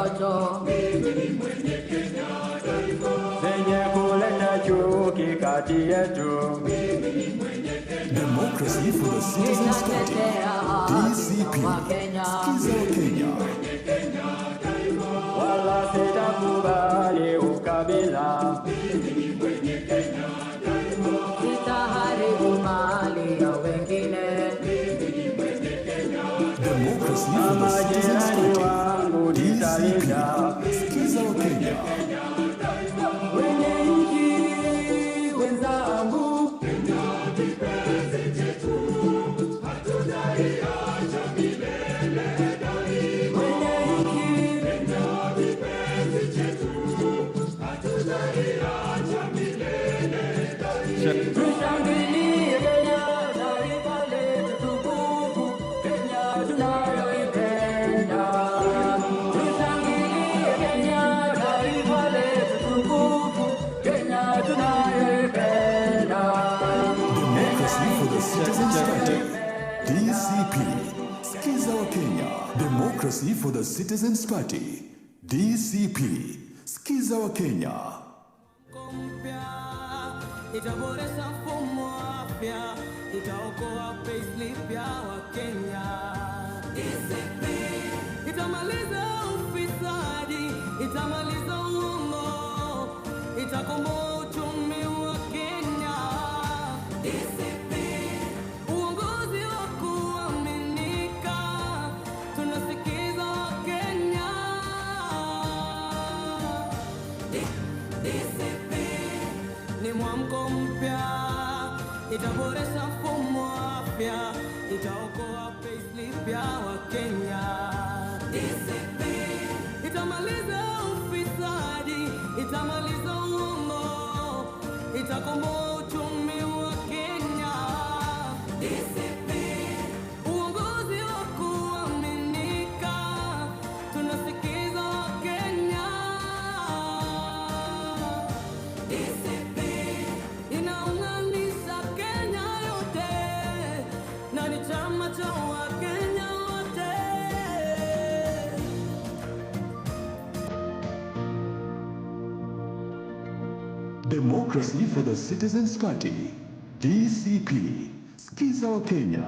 rojo. Zenye kuleta chuki kati yetu. Democracy for the Citizens Party. DCP. Skiza wa Kenya. Wala sitakubali ukabila. Sitaharibu mali ya wengine. Democracy for the Citizens Party. DCP. Skiza wa Kenya. Wenye nchi wenzangu. DCP. Skiza wa Kenya. Democracy for the Citizens Party. DCP. Skiza wa Kenya. Itaboresha mfumo wa afya, itaokoa payslip ya Wakenya. DCP. Itamaliza ufisadi, itamaliza uongo, itakomboa uchumi wa Kenya. DCP. Uongozi wa kuaminika, tunasikiza Wakenya. DCP. Ni mwamko mpya, itaboresha mfumo wa afya, itaokoa payslip ya Wakenya. DCP. Itamaliza ufisadi, itamaliza uongo, itakomboa uchumi wa Kenya. DCP. Uongozi wa kuaminika, tunasikiza Wakenya. DCP. Inaunganisha Kenya yote, na ni chama cha Wakenya wote. Democracy for the Citizens Party. DCP. Skiza wa Kenya.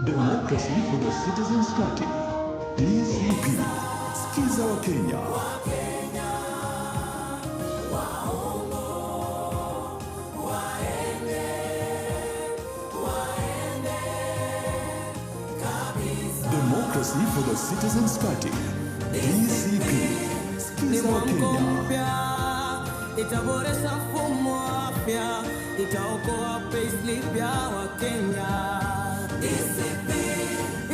Democracy for the Citizens Party. DCP. Skiza wa Kenya. Democracy for the Citizens Party. DCP. Skiza wa Kenya. Itaboresha mfumo wa afya, itaokoa payslip ya Wakenya. DCP.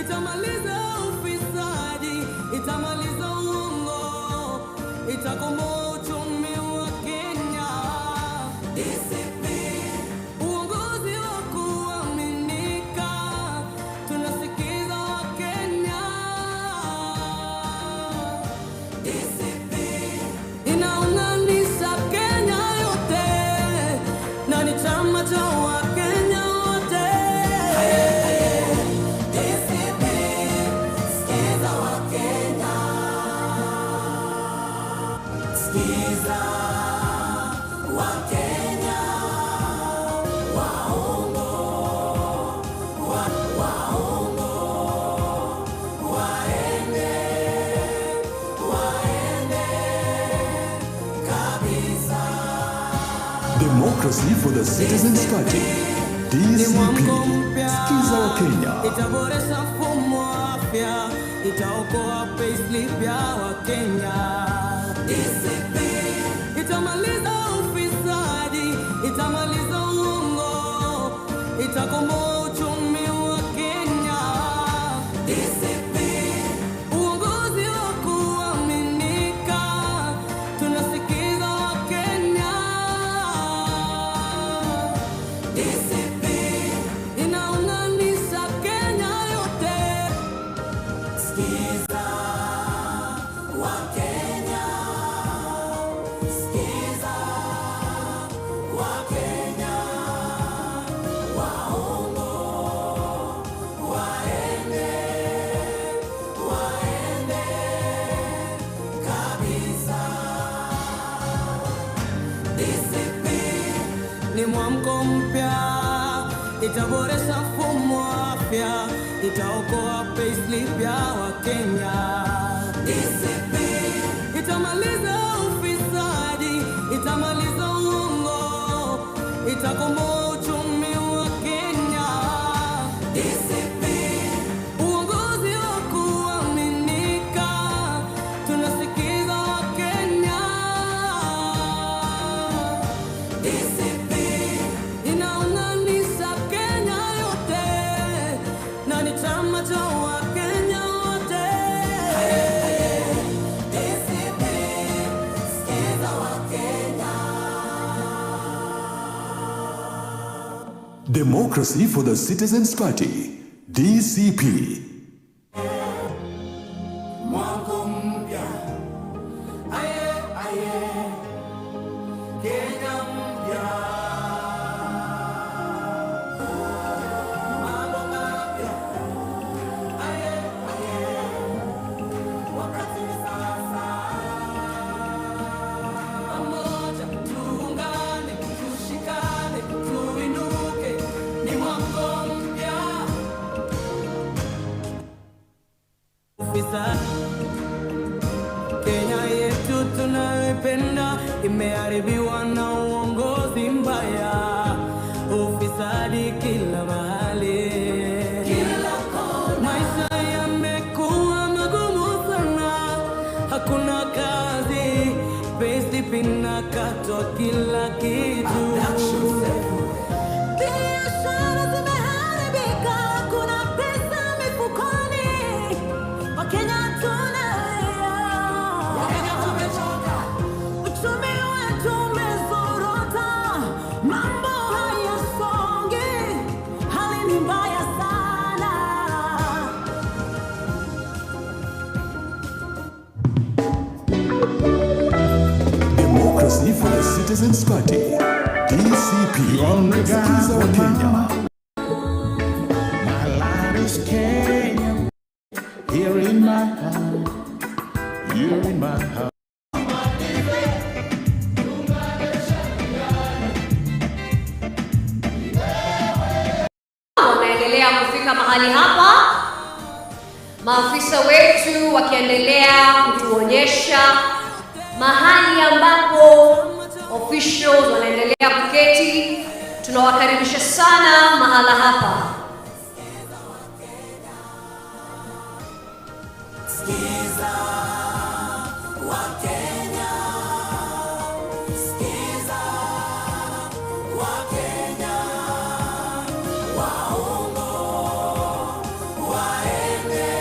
Itamaliza ufisadi, itamaliza uongo, itakomboa uchumi Democracy for the Citizens Party, DCP. Sikiza wa Kenya. Itaboresha mfumo wa afya, itaokoa payslip ya Wakenya. DCP itamaliza ufisadi, itamaliza uongo, itakomboa uchumi wa Kenya. DCP uongozi wa kuaminika, tunasikiza Wakenya. DCP inaunganisha Kenya yote. Sikiza Wakenya, sikiza Wakenya, waongo waende kabisa. DCP ni mwamko mpya, itaboresha mfumo wa afya, itaokoa payslip ya Wakenya. DCP itamaliza ufisadi, itamaliza uongo, itakomboa uchumi wa Kenya. DCP uongozi wa kuaminika, tunasikiza Wakenya. DCP inaunganisha Kenya yote, na ni chama cha Wakenya wote. DCP, sikiza Wakenya. Democracy for the Citizens Party, DCP. Mwamko mpya, aye aye, Kenya mpya. Mambo mapya, aye aye, wakati ni sasa. Pamoja tuungane, tushikane, tuinuke, ni mwamko mpya. Ufisadi Kenya yetu tunayoipenda imeharibiwa na uongozi mbaya. Ufisadi kila mahali, kila kona. Maisha yamekuwa magumu sana, hakuna kazi, payslip inakatwa kila kitu. Biashara zimeharibika, hakuna pesa mifukoni. Wakenya tunalia, Wakenya tumechoka, uchumi wetu umezorota, mambo hayasongi, hali ni mbaya sana. Democracy for the Citizens Party, DCP. Sikiza wa Kenya. My light is Kenya, here in my heart, here in my heart. Wanaendelea kufika mahali hapa, maafisa wetu wakiendelea kutuonyesha mahali ambapo officials wanaendelea kuketi. Tunawakaribisha sana mahala hapa. Sikiza Wakenya, sikiza Wakenya, waongo waende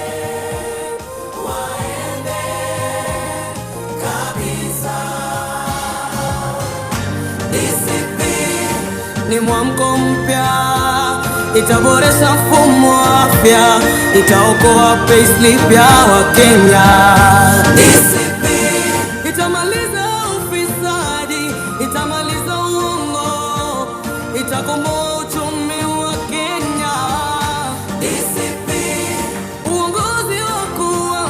kabisa. DCP ni mwamko mpya, itaboresha mfumo wa afya, itaokoa payslip ya Wakenya. DCP itamaliza ufisadi, itamaliza uongo, itakomboa uchumi wa Kenya. DCP uongozi wa kuaminika,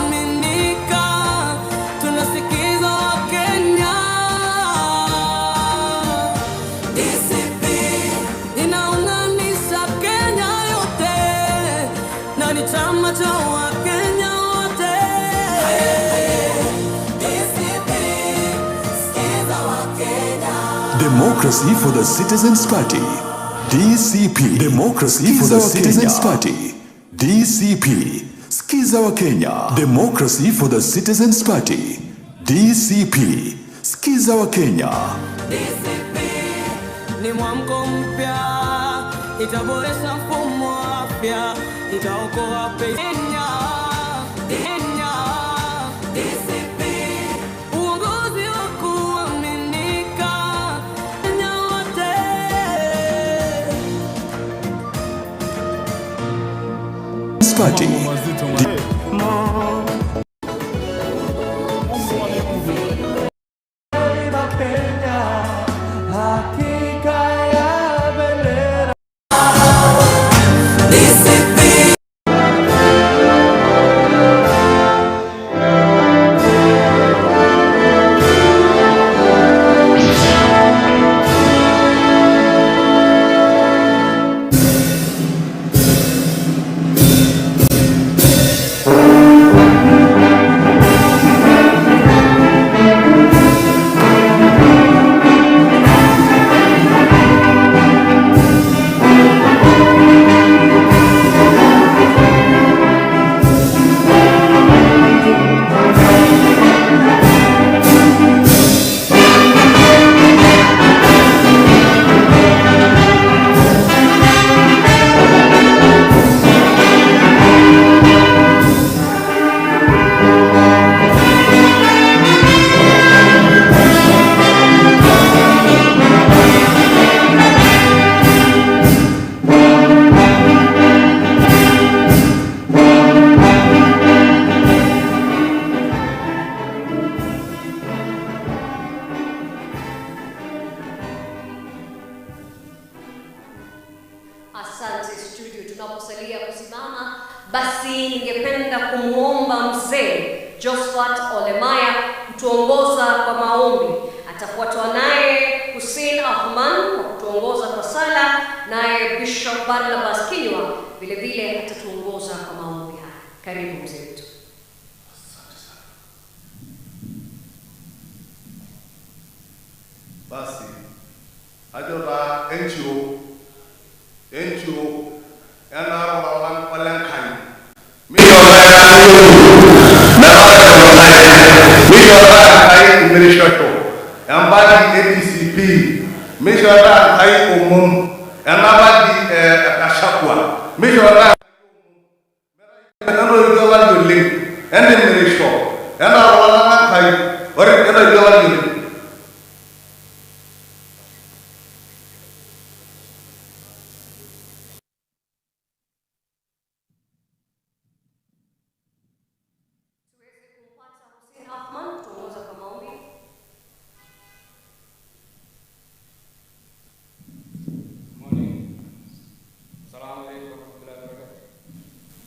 Democracy for the Citizens Party, DCP. Democracy for the Citizens Party, DCP. Skiza wa Kenya. Democracy for the Citizens Party, DCP. Skiza wa Kenya. DCP ni mwamko mpya, itaboresha mfumo wa afya, itaokoa Kenya. Kenya DCP, uongozi wa kuaminika, Kenya wote. Party. Asante studio, tunaposalia kusimama, basi ningependa kumuomba mzee Josephat Olemaya kutuongoza kwa maombi. Atafuatwa naye Hussein Ahman kwa kutuongoza kwa sala, naye Bishop Barnabas Kinywa vile vile atatuongoza kwa maombi haya. Karibu mzee wetu. Basi ajora NGO yana walan kai mi kai administrator ambadi ADCP mi jora kai umum ambadi Gachagua mi jora nando yola yoling and administrator yana walan kai ore yana yola yoling.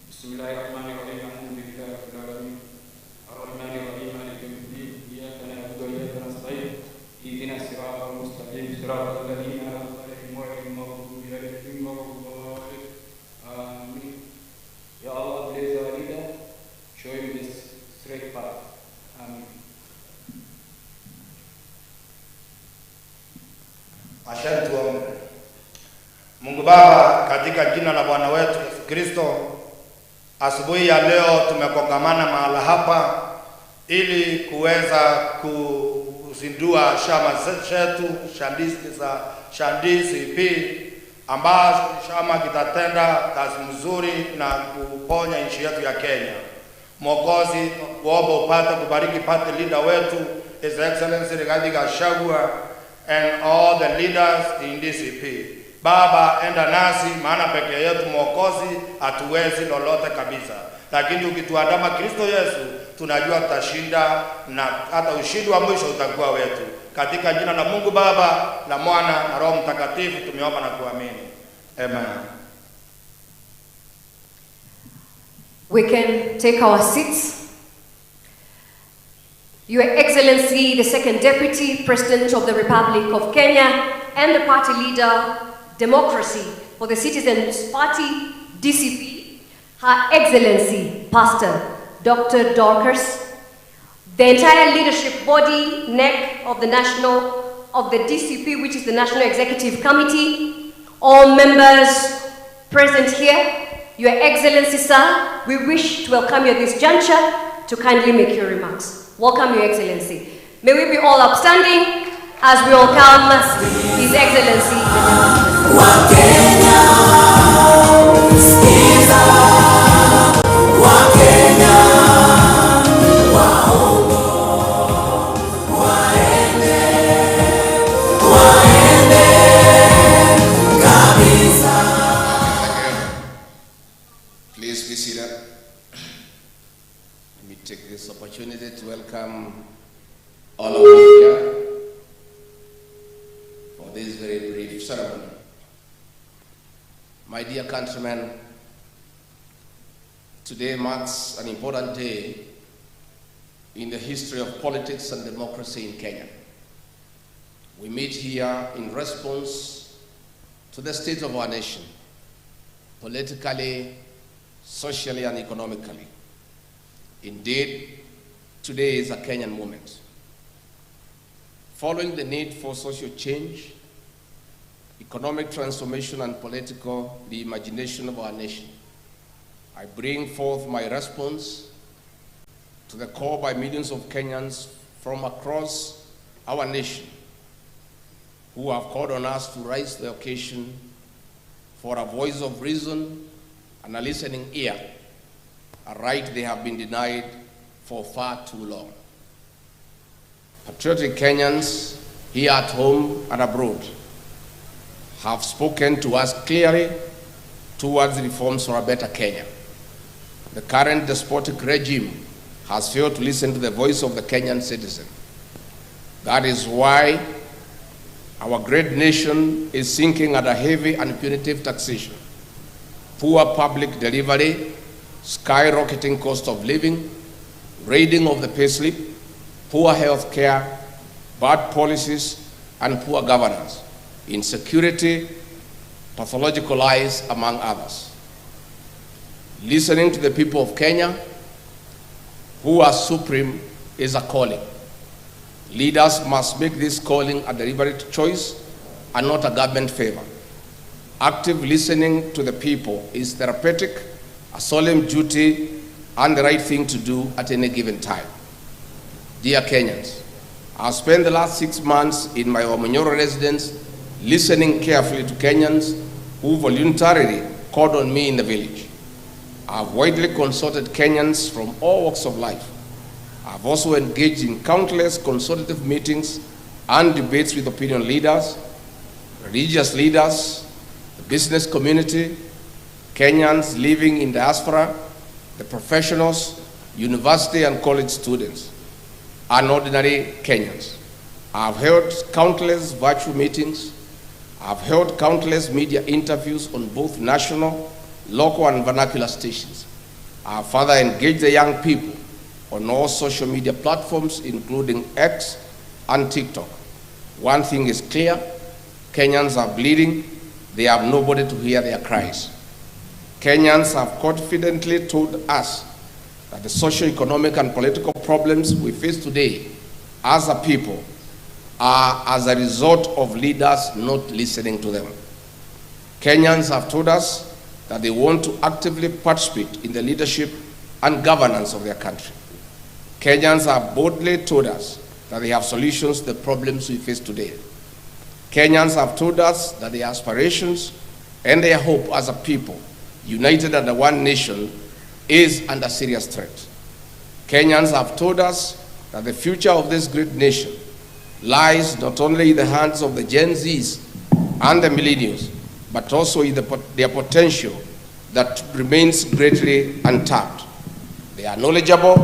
Bismillahirrahmanirrahim. Alhamdulillahi rabbil alamin. Ar-Rahmanir Rahim. Maliki yawmiddin. Iyyaka na'budu wa iyyaka nasta'in. Ihdinas siratal mustaqim. Siratal ladzina an'amta 'alaihim ghairil maghdubi 'alaihim waladdallin. Amin. Ya Allah, bless our leader. Show him this straight path. Amin. Asante tuombe. Mungu Baba, katika jina la Bwana wetu Yesu Kristo, asubuhi ya leo tumekongamana mahala hapa ili kuweza kuzindua chama chetu cha DCP, ambacho chama kitatenda kazi nzuri na kuponya nchi yetu ya Kenya. Mwokozi, kuomba upate kubariki pate leader wetu His Excellency Rigathi Gachagua and all the leaders in DCP. Baba, enda nasi, maana peke yetu Mwokozi hatuwezi lolote kabisa, lakini ukituandama Kristo Yesu tunajua tutashinda, na hata ushindi wa mwisho utakuwa wetu. Katika jina la Mungu Baba, la Mwana na Roho Mtakatifu tumeomba na kuamini. Amen. We can take our seats. Your Excellency, the Second Deputy President of the Republic of Kenya and the party leader, Democracy for the Citizens Party, DCP, Her Excellency, Pastor Dr. Dorcas, the entire leadership body, neck of the National of the DCP, which is the National Executive Committee, all members present here, Your Excellency, sir, we wish to welcome you at this juncture to kindly make your remarks. Welcome, Your Excellency. May we be all upstanding as we welcome His Excellency. Please be seated. Let me take this opportunity to welcome all of you here for this very brief ceremony. My dear countrymen, today marks an important day in the history of politics and democracy in Kenya. We meet here in response to the state of our nation, politically, socially, and economically. Indeed, today is a Kenyan moment. Following the need for social change, economic transformation, and political reimagination of our nation, I bring forth my response to the call by millions of Kenyans from across our nation who have called on us to rise to the occasion for a voice of reason and a listening ear, a right they have been denied for far too long. Patriotic Kenyans here at home and abroad have spoken to us clearly towards reforms for a better Kenya. The current despotic regime has failed to listen to the voice of the Kenyan citizen. That is why our great nation is sinking under heavy and punitive taxation, poor public delivery, skyrocketing cost of living, raiding of the payslip, poor health care, bad policies, and poor governance, insecurity, pathological lies, among others. Listening to the people of Kenya, who are supreme, is a calling. Leaders must make this calling a deliberate choice and not a government favor. Active listening to the people is therapeutic, a solemn duty, and the right thing to do at any given time. Dear Kenyans, I've spent the last 6 months in my Omonyoro residence listening carefully to Kenyans who voluntarily called on me in the village. I've widely consulted Kenyans from all walks of life. I've also engaged in countless consultative meetings and debates with opinion leaders, religious leaders, the business community, Kenyans living in diaspora, the professionals, university and college students, and ordinary Kenyans. I've held countless virtual meetings. I've held countless media interviews on both national, local, and vernacular stations. I've further engaged the young people on all social media platforms, including X and TikTok. One thing is clear, Kenyans are bleeding. They have nobody to hear their cries. Kenyans have confidently told us that the socio-economic and political problems we face today as a people are as a result of leaders not listening to them. Kenyans have told us that they want to actively participate in the leadership and governance of their country. Kenyans have boldly told us that they have solutions to the problems we face today. Kenyans have told us that their aspirations and their hope as a people, united under one nation, is under serious threat. Kenyans have told us that the future of this great nation lies not only in the hands of the Gen Zs and the millennials, but also in their potential that remains greatly untapped. They are knowledgeable,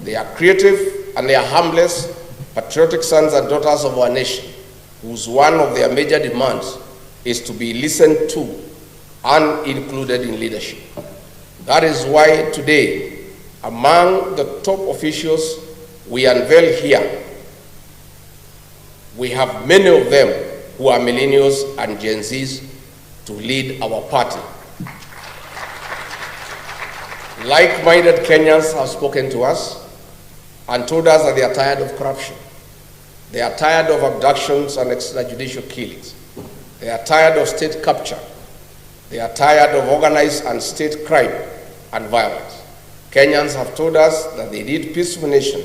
they are creative, and they are harmless, patriotic sons and daughters of our nation, whose one of their major demands is to be listened to and included in leadership. That is why today, among the top officials we unveil here, we have many of them who are millennials and Gen Zs to lead our party. Like-minded Kenyans have spoken to us and told us that they are tired of corruption. They are tired of abductions and extrajudicial killings. They are tired of state capture. They are tired of organized and state crime and violence. Kenyans have told us that they need a peaceful nation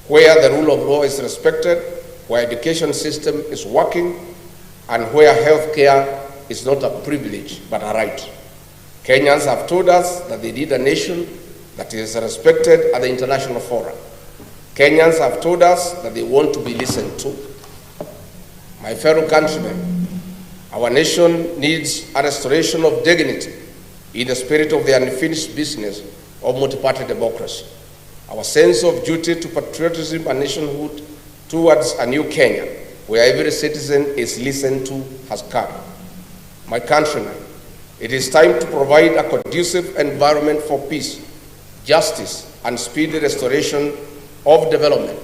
where the rule of law is respected, where education system is working, and where health care is not a privilege but a right. Kenyans have told us that they need a nation that is respected at the international forum. Kenyans have told us that they want to be listened to. My fellow countrymen, our nation needs a restoration of dignity in the spirit of the unfinished business of multi-party democracy. Our sense of duty to patriotism and nationhood towards a new Kenya, where every citizen is listened to, has come. My countrymen, it is time to provide a conducive environment for peace, justice, and speedy restoration of development,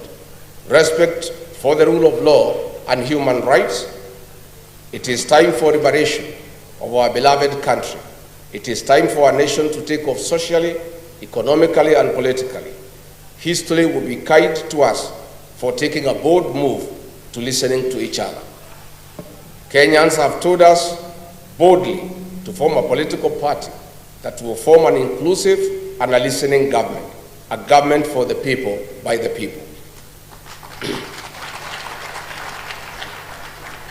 respect for the rule of law and human rights. It is time for liberation of our beloved country. It is time for our nation to take off socially, economically, and politically. History will be kind to us for taking a bold move to listening to each other. Kenyans have told us boldly to form a political party that will form an inclusive and a listening government, a government for the people, by the people.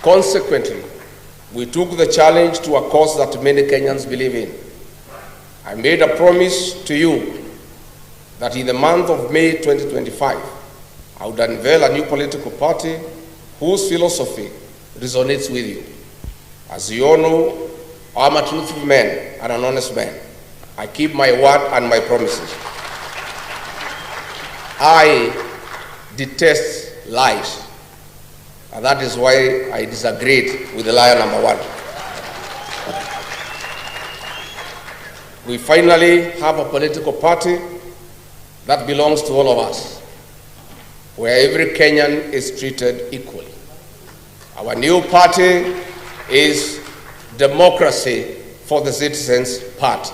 Consequently, we took the challenge to a cause that many Kenyans believe in. I made a promise to you that in the month of May 2025, I would unveil a new political party whose philosophy resonates with you. As you all know, I'm a truthful man and an honest man. I keep my word and my promises. I detest lies. And that is why I disagreed with the liar number one. We finally have a political party that belongs to all of us, where every Kenyan is treated equally. Our new party is Democracy for the Citizens Party.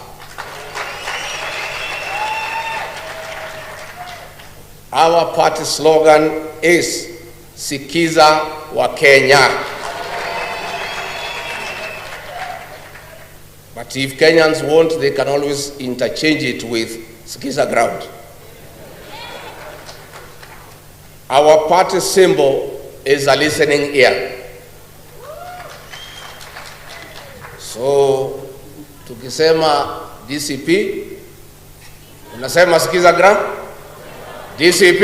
Our party slogan is Sikiza wa Kenya. But if Kenyans want, they can always interchange it with Sikiza ground. Our party symbol is a listening ear. So, tukisema DCP, unasema Sikiza ground? DCP?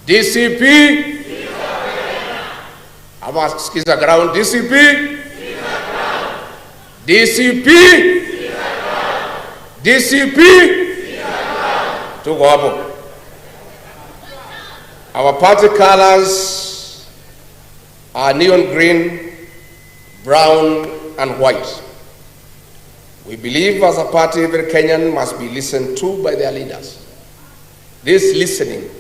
DCP? Ama Sikiza ground? DCP? DCP? DCP? Tuko hapo. Our party colors are neon green, brown, and white. We believe as a party every Kenyan must be listened to by their leaders. This listening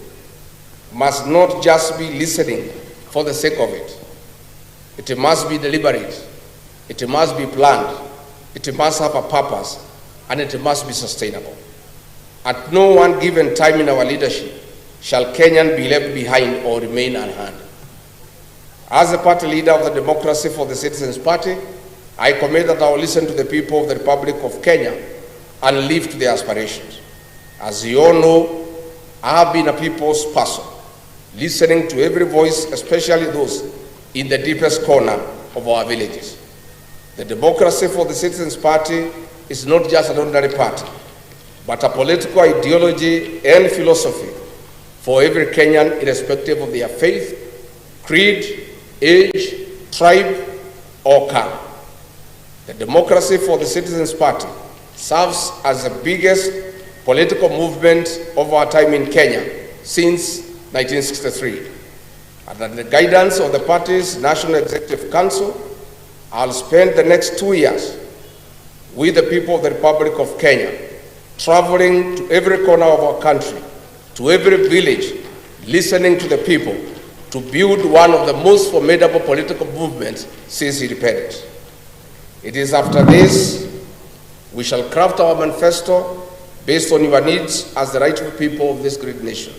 must not just be listening for the sake of it. It must be deliberate. It must be planned. It must have a purpose, and it must be sustainable. At no one given time in our leadership shall Kenyan be left behind or remain unheard. As the party leader of the Democracy for the Citizens Party, I commit that I will listen to the people of the Republic of Kenya and live to their aspirations. As you all know, I have been a people's person, listening to every voice, especially those in the deepest corner of our villages. The Democracy for the Citizens Party is not just an ordinary party, but a political ideology and philosophy for every Kenyan, irrespective of their faith, creed, age, tribe, or caste. The Democracy for the Citizens Party serves as the biggest political movement of our time in Kenya since 1963. Under the guidance of the party's National Executive Council, I'll spend the next 2 years with the people of the Republic of Kenya, traveling to every corner of our country, to every village, listening to the people, to build one of the most formidable political movements since independence. It is after this we shall craft our manifesto based on your needs as the rightful people of this great nation.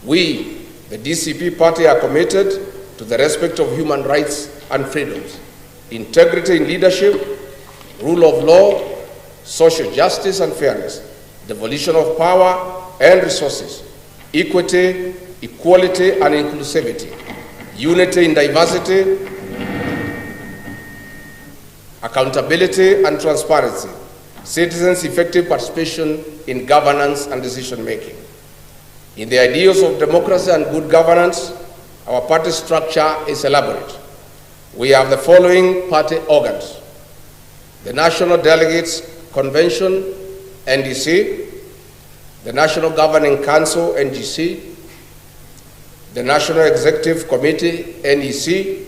We, the DCP party, are committed to the respect of human rights and freedoms, integrity in leadership, rule of law, social justice and fairness, devolution of power and resources, equity, equality and inclusivity, unity in diversity, accountability and transparency, citizens' effective participation in governance and decision-making. In the ideals of democracy and good governance, our party structure is elaborate. We have the following party organs: the National Delegates Convention, NDC, the National Governing Council, NGC, the National Executive Committee, NEC,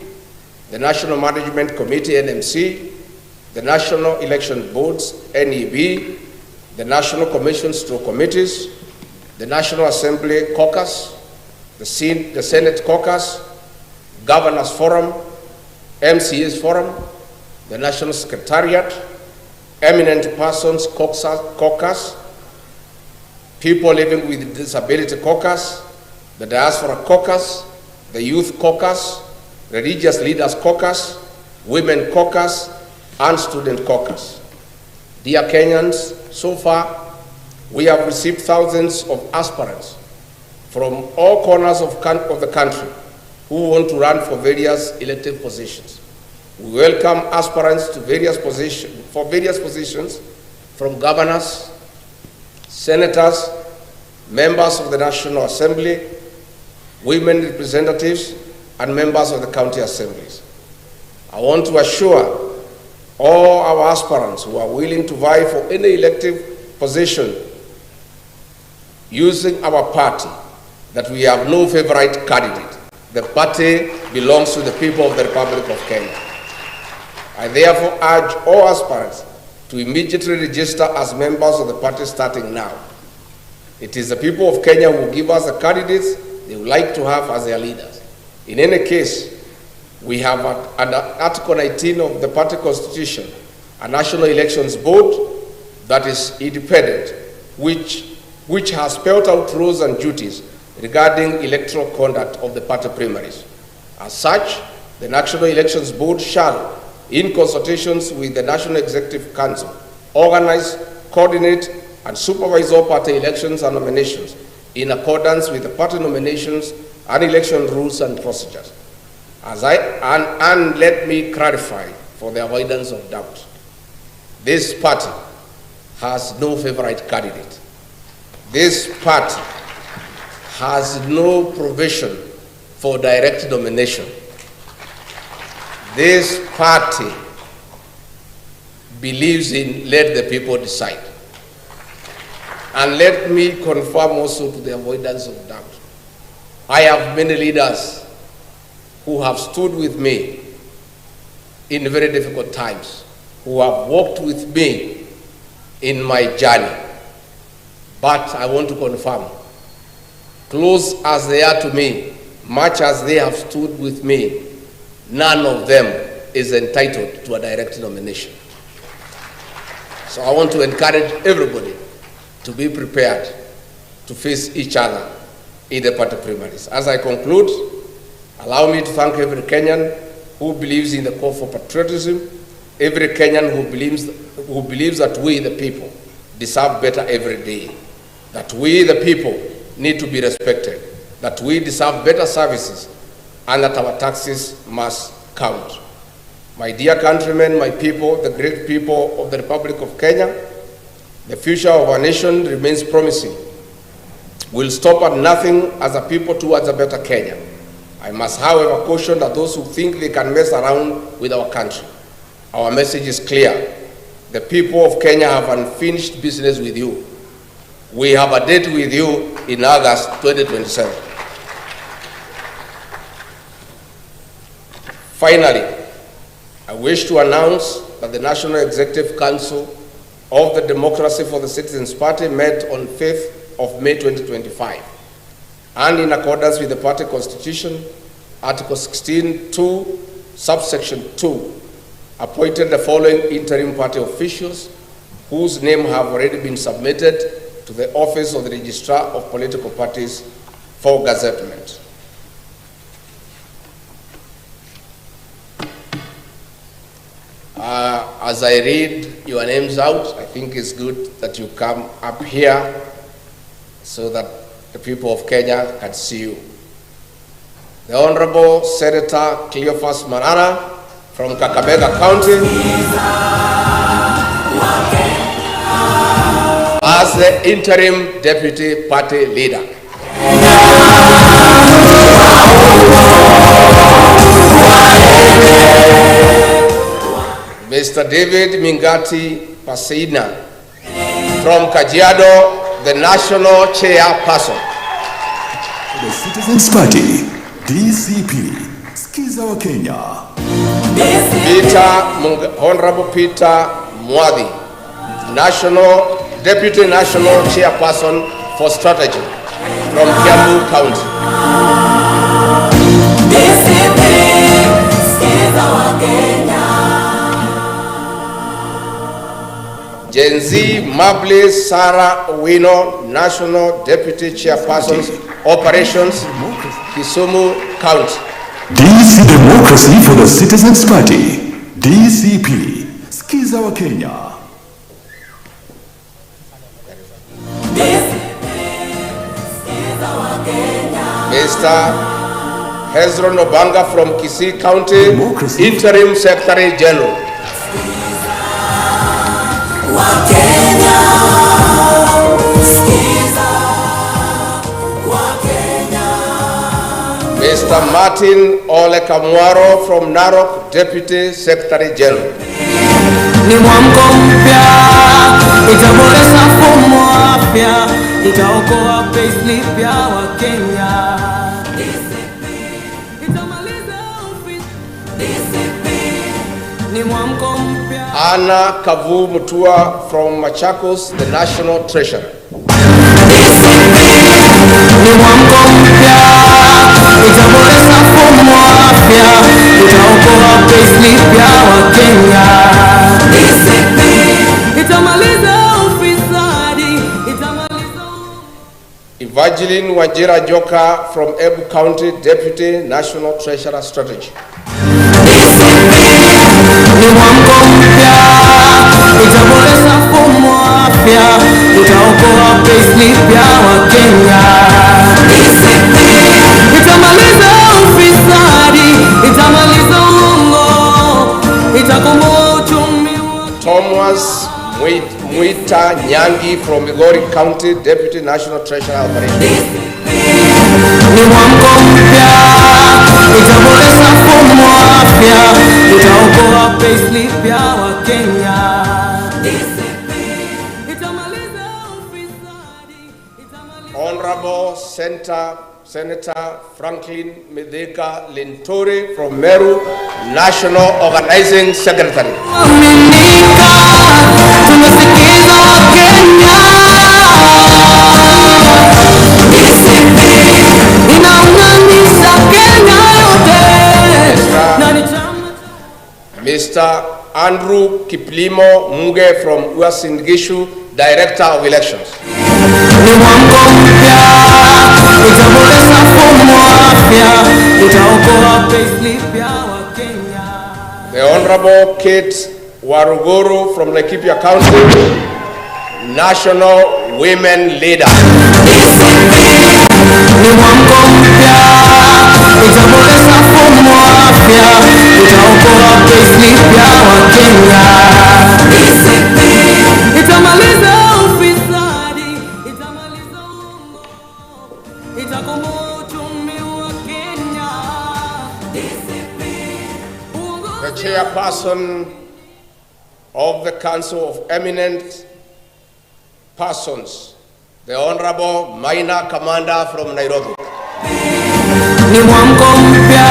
the National Management Committee, NMC, the National Election Boards, NEB, the National Commissions through committees, the National Assembly Caucus, the Senate Caucus, Governors Forum, MCAs Forum, the National Secretariat, Eminent Persons Caucus, People Living with Disability Caucus, the Diaspora Caucus, the Youth Caucus, Religious Leaders Caucus, Women Caucus, and Student Caucus. Dear Kenyans, so far we have received thousands of aspirants from all corners of the country who want to run for various elective positions. We welcome aspirants to various positions from governors, senators, members of the National Assembly, women representatives, and members of the county assemblies. I want to assure all our aspirants who are willing to vie for any elective position using our party that we have no favorite candidate. The party belongs to the people of the Republic of Kenya. I therefore urge all aspirants to immediately register as members of the party starting now. It is the people of Kenya who give us the candidates they would like to have as their leaders. In any case, we have under Article 19 of the party constitution a National Elections Board that is independent, which has spelled out rules and duties regarding electoral conduct of the party primaries. As such, the National Elections Board shall, in consultations with the National Executive Council, organize, coordinate, and supervise all party elections and nominations in accordance with the party nominations and election rules and procedures. And let me clarify for the avoidance of doubt. This party has no favorite candidate. This party has no provision for direct nomination. This party believes in let the people decide. And let me confirm also to the avoidance of doubt. I have many leaders who have stood with me in very difficult times, who have walked with me in my journey. But I want to confirm, close as they are to me, much as they have stood with me, none of them is entitled to a direct nomination. So I want to encourage everybody to be prepared to face each other in the party primaries. As I conclude, allow me to thank every Kenyan who believes in the call for patriotism, every Kenyan who believes that we, the people, deserve better every day, that we, the people, need to be respected, that we deserve better services, and that our taxes must count. My dear countrymen, my people, the great people of the Republic of Kenya, the future of our nation remains promising. We'll stop at nothing as a people towards a better Kenya. I must, however, caution that those who think they can mess around with our country. Our message is clear. The people of Kenya have unfinished business with you. We have a date with you in August 2027. Finally, I wish to announce that the National Executive Council of the Democracy for the Citizens Party met on 5th of May 2025, and in accordance with the party constitution, Article 16(2), subsection 2, appointed the following interim party officials whose names have already been submitted to the office of the Registrar of Political Parties for gazettement. As I read your names out, I think it's good that you come up here so that the people of Kenya can see you. The Honorable Senator Cleophas Manana from Kakamega County as the interim deputy party leader. Mr. David Mingati Pasina from Kajiado, the national chairperson. The Citizens Party, DCP, Skiza wa Kenya. Honorable Peter Mwadi, Deputy National Chairperson for Strategy from Kiambu County. Gen Z Mabli Sarah Wino, National Deputy Chairperson, Operations, Kisumu County. DC Democracy for the Citizens Party, DCP, Skiza wa Kenya. Mr. Hezron Obanga from KISII County, Interim Secretary General. Mr. Martin Ole Kamwaro from Narok, Deputy Secretary General. Ni mwamko mpya, itaboresha mfumo wa afya, itaokoa payslip ya Wakenya. Itamaliza ufisadi. Ni mwamko mpya. Anna Kavu Mutua from Machakos, the National Treasurer. Ni mwamko mpya, itaboresha mfumo wa afya, itaokoa payslip ya Wakenya. Itamaliza ufisadi, itamaliza. Evangeline Wajira Joka from Ebu County, Deputy National Treasurer Strategy. Ni mwamko mpya, itaboresha mfumo wa afya, itaokoa payslip ya Wakenya. Itamaliza ufisadi, itamaliza uongo, itakomboa uchumi wa Thomas Mwita Nyangi from Migori County, Deputy National Treasurer Operations. Ni mwamko mpya, itaboresha mfumo wa afya, itaokoa payslip ya Wakenya. Itamaliza ufisadi, itamaliza. Honorable Senator Franklin Medeka Linturi from Meru, National Organizing Secretary. Aminika, tumesikiza Wakenya. Inaunganisha Kenya yote. Mr. Andrew Kiplimo Muge from Uasin Gishu, Director of Elections. Ni mwamko mpya, itaboresha mfumo wa afya, itaokoa payslip ya Wakenya. The Honorable Kate Waruguru from Laikipia County, National Women Leader. Ni mwamko mpya, itaboresha mfumo wa afya, itaokoa payslip ya Wakenya. Itamaliza ufisadi, itamaliza uongo, itakomboa uchumi wa Kenya. The chairperson of the Council of Eminent Persons, the Honorable Maina Commander from Nairobi. Ni mwamko mpya,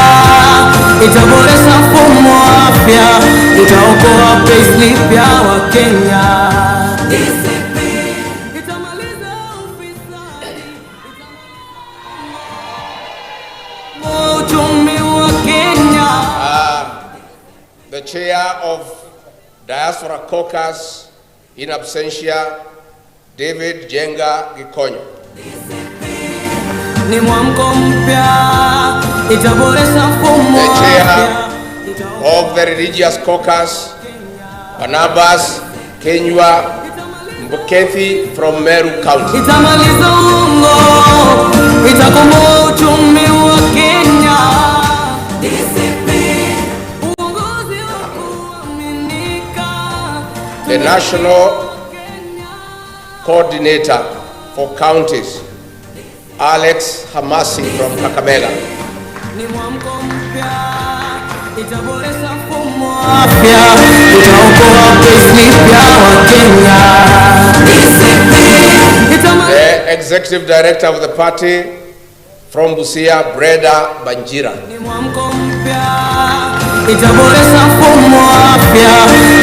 itaboresha mfumo wa afya, itaokoa payslip ya Wakenya. Itamaliza ufisadi, itamaliza uchumi wa Kenya. The chair of Diaspora Caucus in absentia, David Jenga Gikonyo. Ni mwamko mpya, itaboresha mfumo The wa chair afya. of the religious caucus, Barnabas Kenywa Mbukethi from Meru County. Itamaliza uongo, itakomboa uchumi wa Kenya. Uongozi wa kuaminika. The national coordinator for counties, Alex Hamasi from Kakamega. Ni mwamko mpya, itaboresha mfumo wa afya, itaokoa payslip ya Wakenya. The executive director of the party from Busia, Breda Banjira. Ni mwamko mpya, itaboresha mfumo wa afya,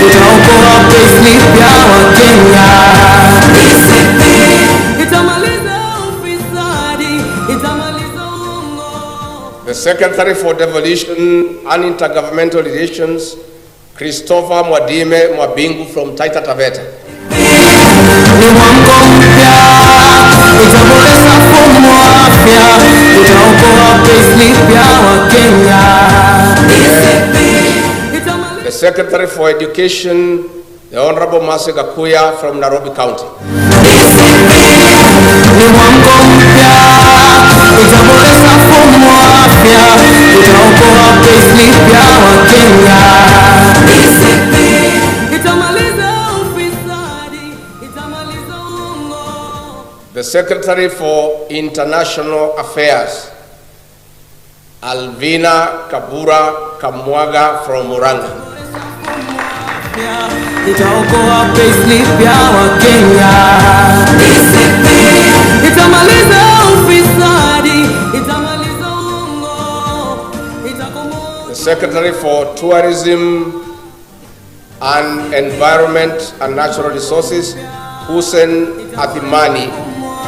itaokoa payslip ya Wakenya. Itamaliza ufisadi, itamaliza uongo. The secretary for devolution and intergovernmental relations, Christopher Mwadime Mwabingu from Taita Taveta. Ni mwamko mpya, itaboresha mfumo wa afya, itaokoa payslip ya Wakenya. The secretary for education, the Honorable Masi Gakuya from Nairobi County. Ni mwamko mpya, itaboresha mfumo wa afya, itaokoa payslip ya Wakenya. Itamaliza ufisadi, itamaliza uongo. The secretary for international affairs, Alvina Kabura Kamwaga from Muranga. Itaokoa payslip ya Wakenya. Itamaliza ufisadi, itamaliza uongo. The secretary for tourism and environment and natural resources, Hussein Athimani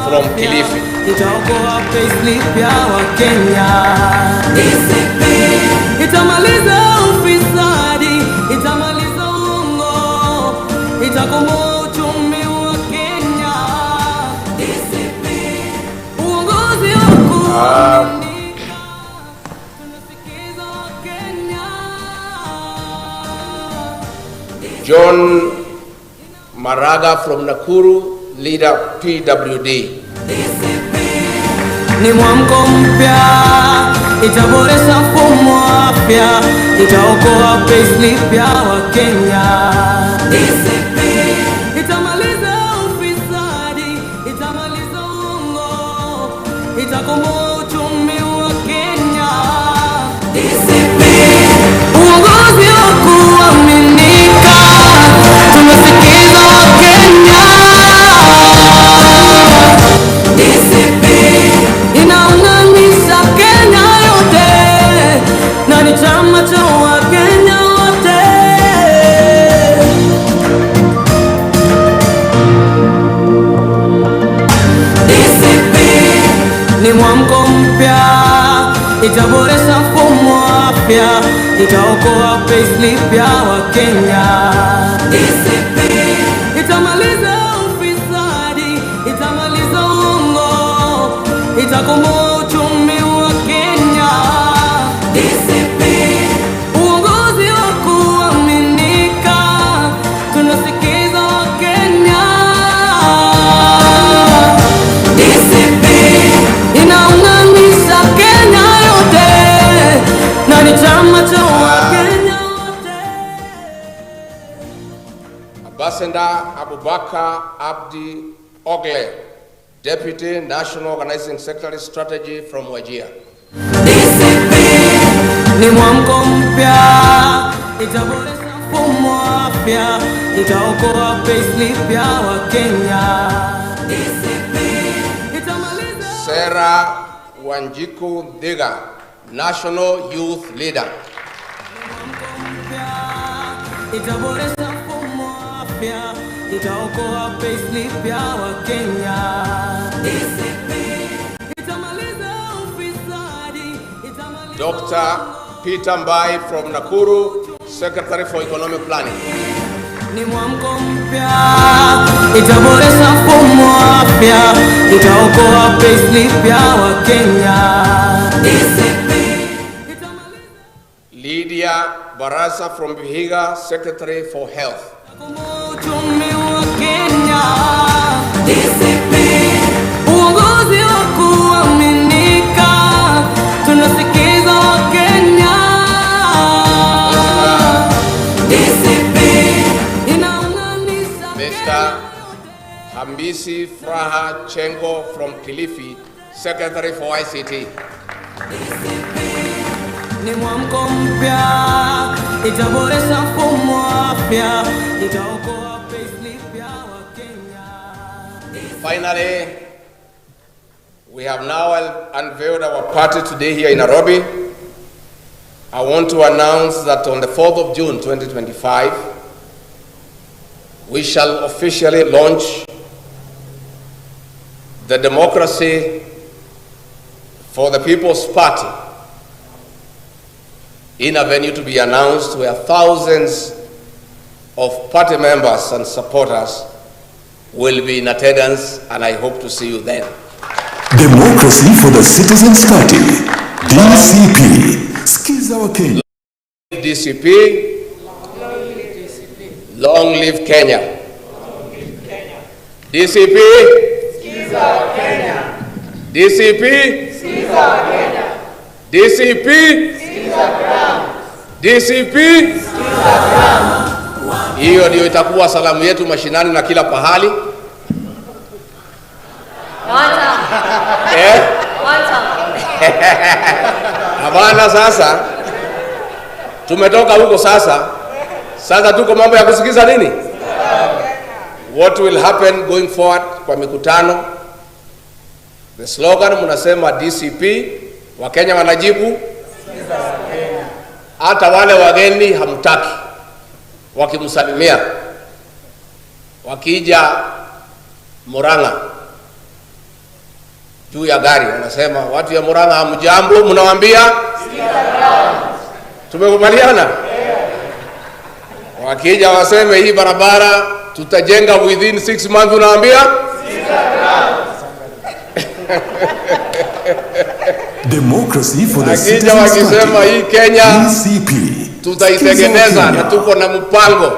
from Kilifi. Itaokoa payslip ya Wakenya. Itamaliza ufisadi, itamaliza uongo, itakomboa uchumi wa Kenya. Uongozi wa kuaminika, tunasikiza Wakenya. John Maraga from Nakuru, leader PWD. Ni mwamko mpya, itaboresha mfumo wa afya, itaokoa payslip ya Wakenya. Itamaliza ufisadi, itamaliza uongo, itakomboa uchumi wa Kenya. Uongozi wa kuaminika, tunasikiza Wakenya. Inaunganisha Kenya yote, na ni chama cha Wakenya wote. Ni mwamko mpya, itaboresha mfumo wa afya, itaokoa payslip ya Wakenya. Itamaliza ufisadi, itamaliza uongo, itakomboa uchumi wa Kenya. Uongozi wa kuaminika, tunasikiza Wakenya. Inaunganisha Kenya yote, na ni chama cha Wakenya wote. Ambassador Abubakar Abdi Ogle, Deputy National Organizing Secretary Strategy from Wajir. Ni mwamko mpya, itaboresha mfumo wa afya, itaokoa payslip ya Wakenya. Itamaliza Sarah Wanjiku Diga, National Youth Leader. itaboresha mfumo wa afya, itaokoa payslip ya Wakenya. Itamaliza ufisadi, itamaliza Dr. Peter Mbai from Nakuru, Secretary for Economic Planning. Ni mwamko mpya, itaboresha mfumo wa afya, itaokoa payslip ya Wakenya. Lydia Barasa from Vihiga, Secretary for Health. Uchumi wa Kenya, uongozi wa kuaminika, tunasikiza Wakenya. Mr. Hambisi Fraha Chengo from Kilifi, Secretary for ICT. Ni mwamko mpya, itaboresha mfumo wa afya, itaokoa payslip ya Wakenya. Finally, we have now unveiled our party today here in Nairobi. I want to announce that on the 4th of June 2025, we shall officially launch the Democracy for the People's Party in a venue to be announced, where thousands of party members and supporters will be in attendance, and I hope to see you then. Democracy for the Citizens Party, DCP. Skiza wa Kenya. DCP. Long live Kenya. DCP. Skiza wa Kenya. DCP. Skiza wa Kenya. DCP. DCP. Hiyo ndio itakuwa salamu yetu mashinani na kila pahali. Habana, sasa tumetoka huko, sasa tuko mambo ya kusikiza nini? What will happen going forward kwa mikutano? The slogan mnasema DCP, Wakenya wanajibu hata wale wageni hamtaki. Wakimsalimia, wakija Murang'a juu ya gari, wanasema watu ya Murang'a hamjambo, mnawaambia tumekubaliana. Wakija waseme hii barabara tutajenga within 6 months, unawaambia Democracy for the Citizens Party. Wakisema hii Kenya tutaitengeneza na tuko na mpango,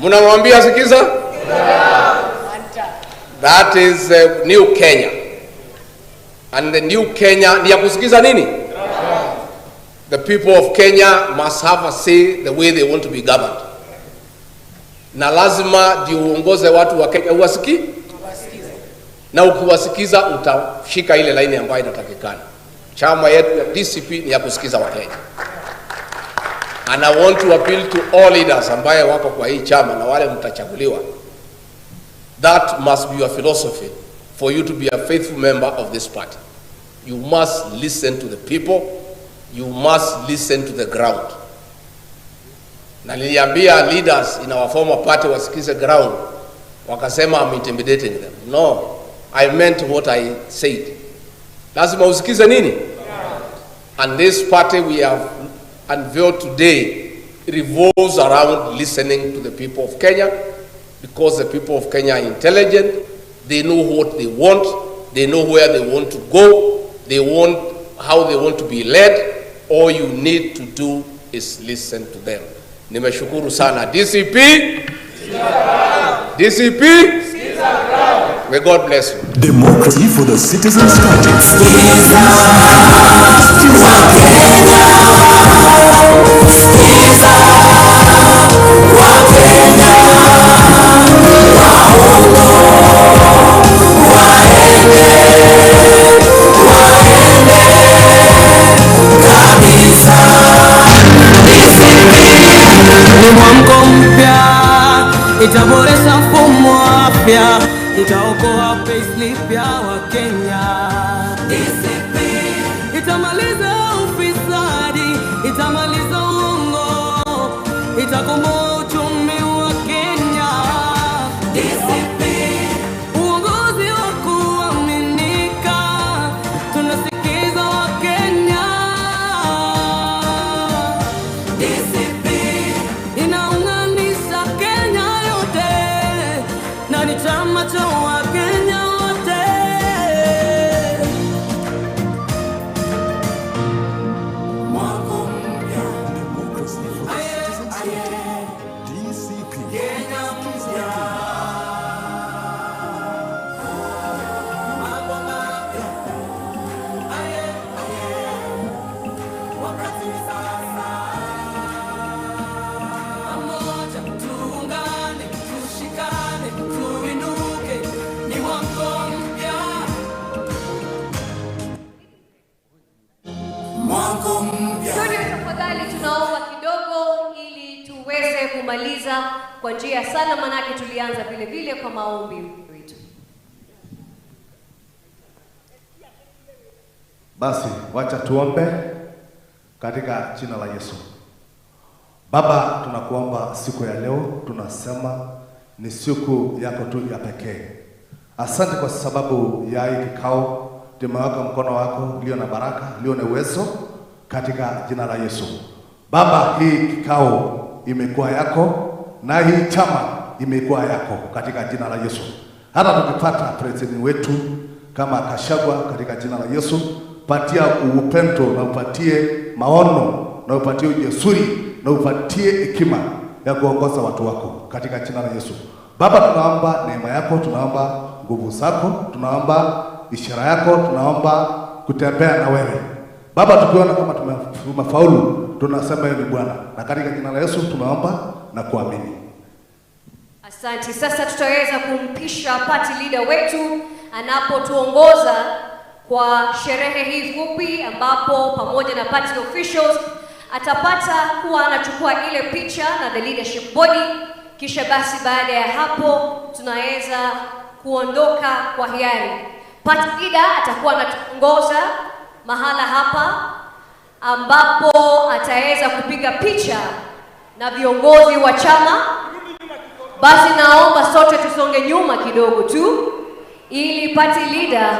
mnamwambia sikiza. That is a new Kenya, and the new Kenya ni ya kusikiza nini? The people of Kenya must have a say the way they want to be governed, na lazima ndio uongoze watu wa Kenya uwasikie, na ukiwasikiza utashika ile laini ambayo inatakikana. Chama yetu ya DCP ni ya kusikiza Wakenya, and I want to appeal to all leaders ambaye wako kwa hii chama na wale mtachaguliwa. That must be your philosophy for you to be a faithful member of this party. You must listen to the people, you must listen to the ground. Na niliambia leaders in our former party wasikize ground, wakasema I'm intimidating them. No, I meant what I said. Lazima usikize nini? And this party we have unveiled today revolves around listening to the people of Kenya, because the people of Kenya are intelligent, they know what they want, they know where they want to go, they want how they want to be led. All you need to do is listen to them. Nimeshukuru sana DCP. DCP. May God bless you. Democracy for the Citizens Party. Ni mwamko mpya, itaboresha mfumo wa afya, itaokoa payslip ya Wakenya. Itamaliza ufisadi, itamaliza uongo, itakomboa uchumi wa Kenya. Uongozi wa kuaminika, tunasikiza Wakenya. Inaunganisha Kenya Studio, tafadhali tunaomba kidogo ili tuweze kumaliza kwa njia sana, manake tulianza vile vile kwa maombi wetu. Basi wacha tuombe katika jina la Yesu. Baba, tunakuomba siku ya leo, tunasema ni siku yako tu ya pekee. Asante kwa sababu ya hii kikao, tumeweka mkono wako ulio na baraka, ulio na uwezo katika jina la Yesu. Baba, hii kikao imekuwa yako na hii chama imekuwa yako katika jina la Yesu. Hata tukipata president wetu kama Gachagua katika jina la Yesu, patia upendo na upatie maono na upatie ujasiri na upatie hekima ya kuongoza watu wako katika jina la Yesu. Baba, tunaomba neema yako, tunaomba nguvu zako, tunaomba ishara yako, tunaomba kutembea na wewe. Baba, tukiona kama tumefaulu, tunasema wewe ni Bwana. Na katika jina la Yesu tunaomba na kuamini. Asante. Sasa tutaweza kumpisha party leader wetu anapotuongoza kwa sherehe hii fupi, ambapo pamoja na party officials atapata kuwa anachukua ile picha na the leadership body. Kisha basi baada ya hapo tunaweza kuondoka kwa hiari. Party leader atakuwa anatuongoza mahala hapa ambapo ataweza kupiga picha na viongozi wa chama. Basi naomba sote tusonge nyuma kidogo tu ili party leader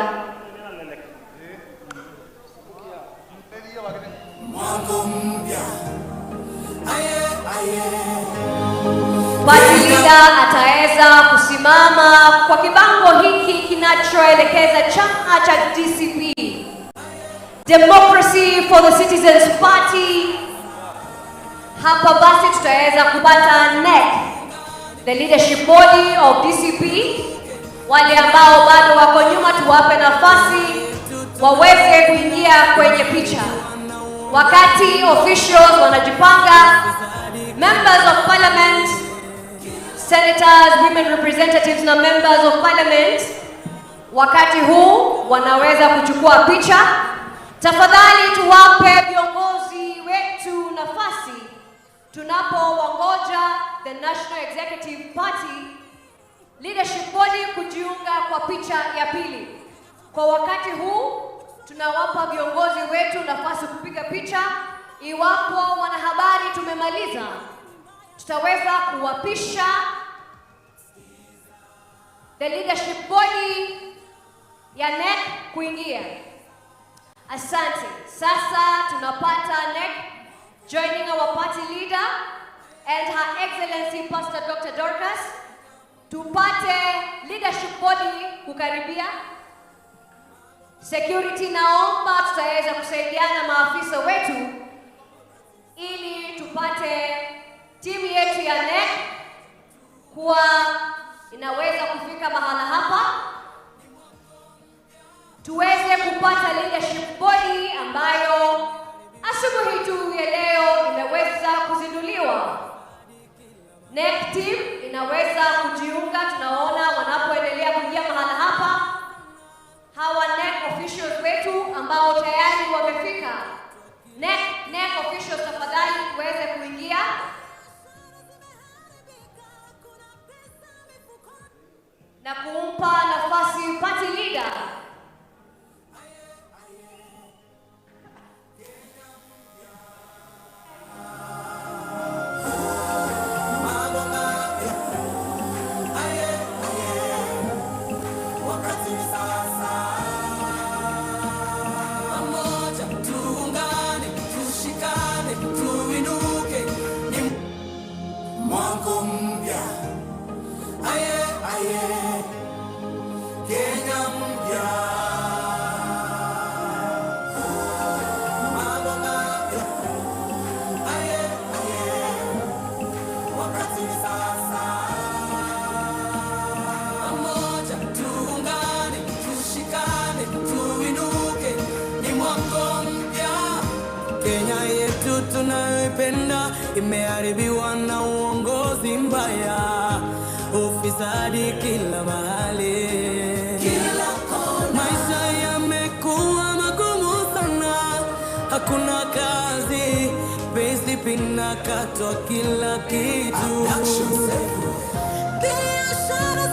ataweza kusimama kwa kibango hiki kinachoelekeza chama cha DCP, Democracy for the Citizens Party. Hapa basi tutaweza kupata NEC, the leadership body of DCP. Wale ambao bado wako nyuma tuwape nafasi waweze kuingia kwenye picha. Wakati officials wanajipanga, members of parliament, senators, women representatives na members of parliament wakati huu wanaweza kuchukua picha. Tafadhali tuwape viongozi wetu nafasi tunapowangoja the National Executive Party leadership body kujiunga kwa picha ya pili. Kwa wakati huu tunawapa viongozi wetu nafasi kupiga picha. Iwapo wanahabari tumemaliza, tutaweza kuwapisha the leadership body ya NEC kuingia. Asante. Sasa tunapata NEC joining our party leader and Her Excellency Pastor Dr. Dorcas. Tupate leadership body kukaribia. Security, naomba tutaweza kusaidiana maafisa wetu ili tupate timu yetu ya NEC kuwa inaweza kufika mahala hapa, tuweze kupata leadership body ambayo asubuhi tu ya leo imeweza kuzinduliwa. NEC team inaweza kujiunga, tunaona wanapoendelea kuingia mahala hapa. Hawa NEC officials wetu ambao tayari wamefika. NEC officials, tafadhali tuweze kuingia. Na kumpa nafasi party leader. Kenya yetu tunayoipenda imeharibiwa na uongozi mbaya, ufisadi kila mahali, kila kona. Maisha yamekuwa magumu sana, hakuna kazi, payslip inakatwa kila kitu. Biashara